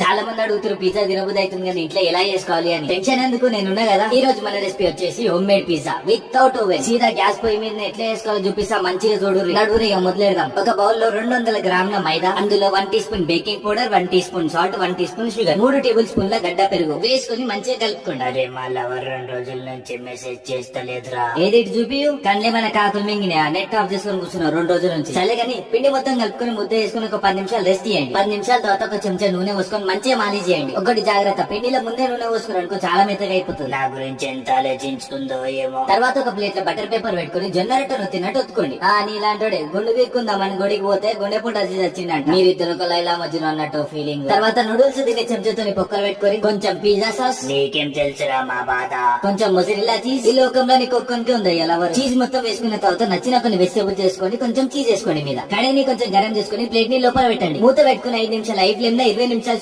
చాలా మంది అడుగుతారు పిజ్జా తినబుద్ధి అవుతుంది కానీ ఇంట్లో ఎలా చేసుకోవాలి అని. టెన్షన్ ఎందుకు, నేనున్నా కదా. ఈ రోజు మన రెసిపీ వచ్చేసి homemade pizza without oven. సీదా గ్యాస్ పొయ్యి మీద ఎట్లా చేసుకోవాలో చూపిస్తా, మంచిగా చూడుర్రి. నడువురి ఇక మొదలెడదాం. ఒక బౌల్ లో 200 గ్రాముల మైదా, అందులో 1 teaspoon baking powder, 1 teaspoon salt, 1 teaspoon sugar, 3 table స్పూన్ల గడ్డ పెరుగు వేసుకుని మంచిగా కలుపుకోండి. అరే మా లవర్ 2 రోజుల నుంచి మెసేజ్ చేస్తలేదురా. ఏది చూపియు కళ్ళే మన కాకులు మింగినా, నెట్ ఆఫ్ చేసుకుని కూర్చున్నావు 2 రోజుల నుంచి. సరే కానీ పిండి మొత్తం కలుపుకొని ముద్ద వేసుకుని ఒక 10 నిమిషాలు రెస్ట్ చేయండి. 10 నిమిషాల తర్వాత ఒక చెంచా నూనె పోసుకొని మంచిగా మాలిష్ చేయండి. ఒకటి జాగ్రత్త, పిండిలో ముందే నూనె పోసుకుని అనుకో చాలా మెత్తగా అయిపోతుంది. నా గురించి ఎంత ఆలోచించుకుందో ఏమో. తర్వాత ఒక ప్లేట్ లో బటర్ పేపర్ పెట్టుకుని జొన్న రొట్టెను తిన్నట్టు ఒత్తుకోండి. నీలాంటోడే గుండు పీక్కుందామని గుడికి పోతే గుండెపూట వచ్చిందంట. మీరిద్దరు ఒక లైలా మధ్యలో అన్నట్టు ఫీలింగ్. తర్వాత నూడిల్స్ తినే చెంచాతోని పొక్కలు పెట్టుకొని కొంచెం పిజ్జా సాస్, నీకేం తెలుసురా మా బాధ, కొంచెం మొజరెల్లా చీజ్. ఈ లోకంలో నీకు ఒక్కొనికి ఉంది ఎలా చీజ్ మొత్తం వేసుకున్న తర్వాత నచ్చిన కొన్ని వెజిటేబుల్స్ చేసుకోండి, కొంచెం చీజ్ వేసుకోండి మీద. కడాయిని కొంచెం గరం చేసుకుని ప్లేట్ ని లోపల పెట్టండి. మూత పెట్టుకుని 5 నిమిషాలు హై ఫ్లేమ్ లో 20 నిమిషాలు